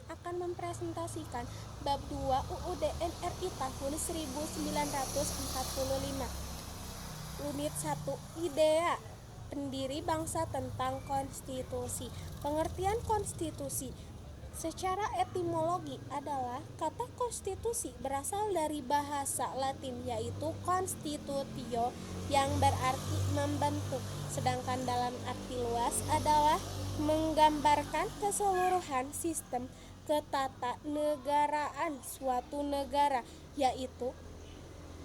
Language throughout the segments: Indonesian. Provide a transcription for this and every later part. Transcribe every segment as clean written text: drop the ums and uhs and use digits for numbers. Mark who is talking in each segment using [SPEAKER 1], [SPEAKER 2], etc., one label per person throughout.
[SPEAKER 1] akan mempresentasikan bab 2 UUD NRI tahun 1945. Unit 1, Idea pendiri bangsa tentang konstitusi. Pengertian konstitusi secara etimologi adalah kata konstitusi berasal dari bahasa Latin yaitu constitutio yang berarti membentuk, sedangkan dalam arti luas adalah menggambarkan keseluruhan sistem ketatanegaraan suatu negara, yaitu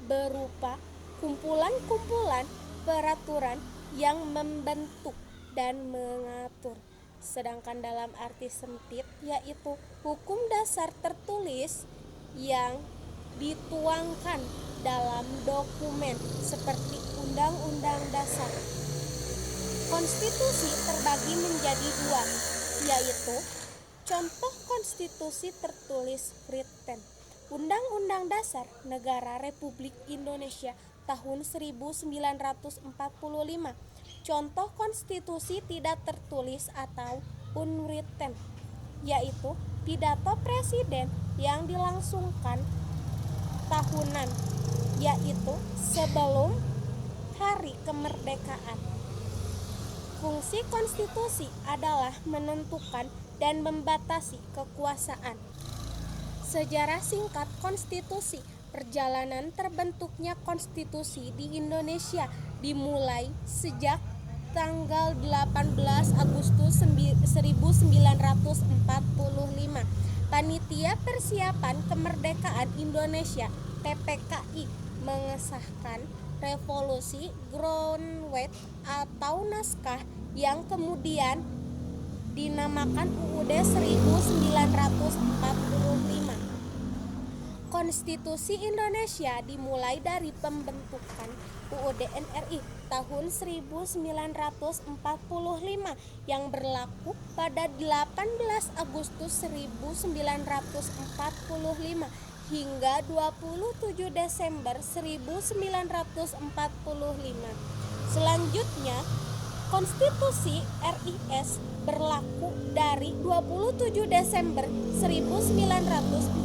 [SPEAKER 1] berupa kumpulan-kumpulan peraturan yang membentuk dan mengatur. Sedangkan dalam arti sempit yaitu hukum dasar tertulis yang dituangkan dalam dokumen seperti Undang-Undang Dasar. Konstitusi terbagi menjadi dua, yaitu contoh konstitusi tertulis written. Undang-Undang Dasar Negara Republik Indonesia tahun 1945. Contoh konstitusi tidak tertulis atau unwritten, yaitu pidato presiden yang dilangsungkan tahunan, yaitu sebelum hari kemerdekaan. Fungsi konstitusi adalah menentukan dan membatasi kekuasaan. Sejarah singkat konstitusi. Perjalanan terbentuknya konstitusi di Indonesia dimulai sejak tanggal 18 Agustus 1945. Panitia Persiapan Kemerdekaan Indonesia (PPKI) mengesahkan Revolusi Groundwork atau naskah yang kemudian dinamakan UUD 1945. Konstitusi Indonesia dimulai dari pembentukan UUD NRI tahun 1945 yang berlaku pada 18 Agustus 1945 hingga 27 Desember 1945. Selanjutnya, Konstitusi RIS berlaku dari 27 Desember 1949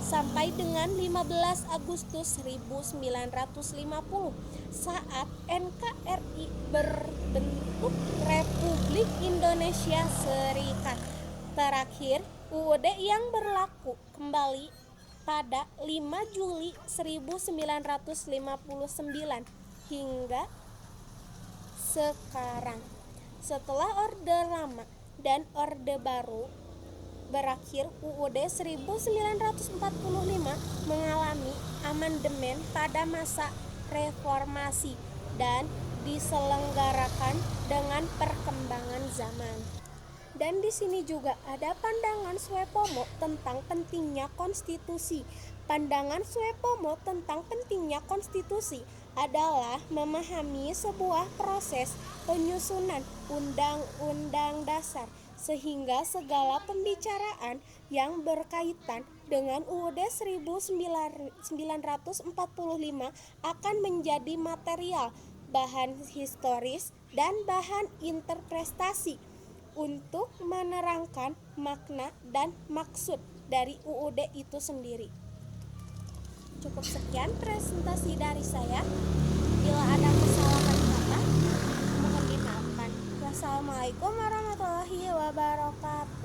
[SPEAKER 1] sampai dengan 15 Agustus 1950 saat NKRI berbentuk Republik Indonesia Serikat. Terakhir, UUD yang berlaku kembali pada 5 Juli 1959 hingga sekarang. Setelah Orde Lama dan Orde Baru berakhir, UUD 1945 mengalami amandemen pada masa reformasi dan diselenggarakan dengan perkembangan zaman. Dan di sini juga ada pandangan Swepomo tentang pentingnya konstitusi. Pandangan Swepomo tentang pentingnya konstitusi adalah memahami sebuah proses penyusunan undang-undang dasar sehingga segala pembicaraan yang berkaitan dengan UUD 1945 akan menjadi material, bahan historis, dan bahan interpretasi untuk menerangkan makna dan maksud dari UUD itu sendiri. Cukup sekian presentasi dari saya. Bila ada kesalahan kata, mohon dimaafkan. Wassalamualaikum warahmatullahi wabarakatuh.